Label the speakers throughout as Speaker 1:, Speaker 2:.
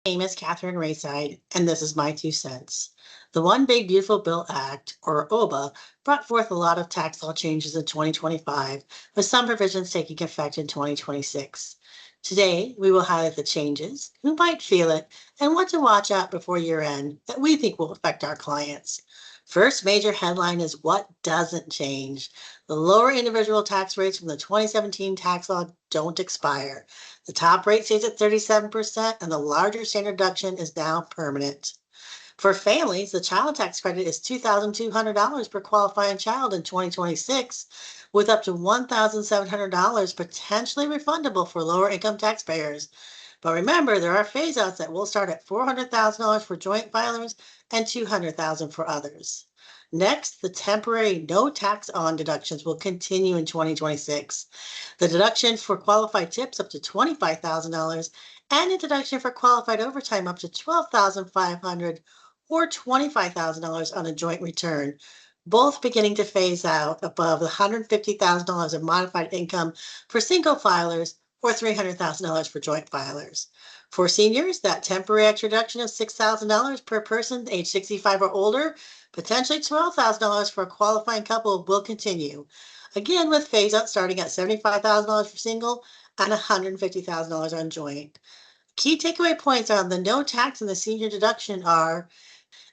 Speaker 1: Name is Catherine Raeside, and this is my 2 cents. The One Big Beautiful Bill Act, or OBBA, brought forth a lot of tax law changes in 2025, with some provisions taking effect in 2026. Today, we will highlight the changes, who might feel it, and what to watch out before year end that we think will affect our clients. First major headline is what doesn't change. The lower individual tax rates from the 2017 tax law don't expire. The top rate stays at 37%, and the larger standard deduction is now permanent. For families, the child tax credit is $2,200 per qualifying child in 2026, with up to $1,700 potentially refundable for lower income taxpayers. But remember, there are phase outs that will start at $400,000 for joint filers and $200,000 for others. Next, the temporary no tax on deductions will continue in 2026. The deduction for qualified tips up to $25,000 and a deduction for qualified overtime up to $12,500 or $25,000 on a joint return, both beginning to phase out above the $150,000 of modified income for single filers or $300,000 for joint filers. For seniors, that temporary extra deduction of $6,000 per person age 65 or older, potentially $12,000 for a qualifying couple, will continue. Again, with phase out starting at $75,000 for single and $150,000 on joint. Key takeaway points on the no tax and the senior deduction are: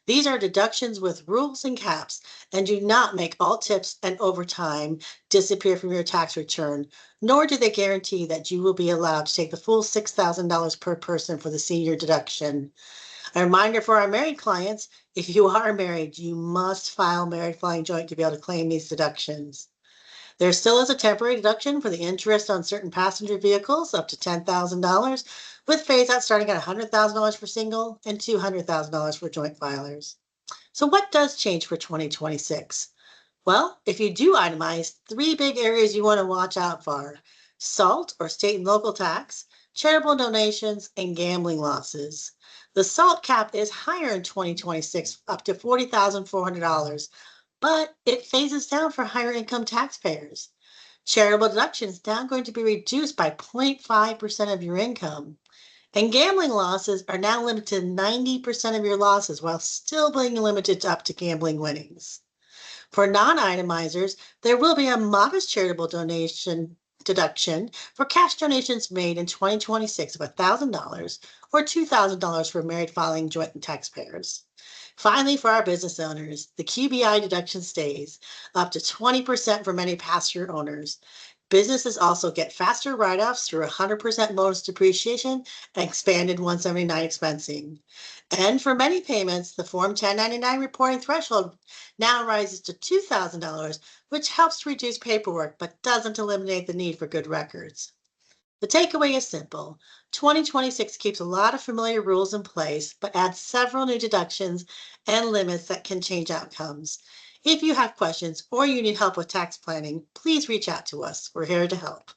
Speaker 1: these are deductions with rules and caps and do not make all tips and overtime disappear from your tax return, nor do they guarantee that you will be allowed to take the full $6,000 per person for the senior deduction. A reminder for our married clients: if you are married, you must file married filing joint to be able to claim these deductions. There still is a temporary deduction for the interest on certain passenger vehicles up to $10,000, with phase out starting at $100,000 for single and $200,000 for joint filers. So what does change for 2026? Well, if you do itemize, 3 big areas you want to watch out for: SALT, or state and local tax, charitable donations, and gambling losses. The SALT cap is higher in 2026, up to $40,400, but it phases down for higher income taxpayers. Charitable deduction is now going to be reduced by 0.5% of your income. And gambling losses are now limited to 90% of your losses while still being limited up to gambling winnings. For non-itemizers, there will be a modest charitable donation deduction for cash donations made in 2026 of $1,000 or $2,000 for married filing joint taxpayers. Finally, for our business owners, the QBI deduction stays up to 20% for many passenger owners. Businesses also get faster write-offs through 100% bonus depreciation and expanded 179 expensing. And for many payments, the Form 1099 reporting threshold now rises to $2,000, which helps reduce paperwork but doesn't eliminate the need for good records. The takeaway is simple. 2026 keeps a lot of familiar rules in place, but adds several new deductions and limits that can change outcomes. If you have questions or you need help with tax planning, please reach out to us. We're here to help.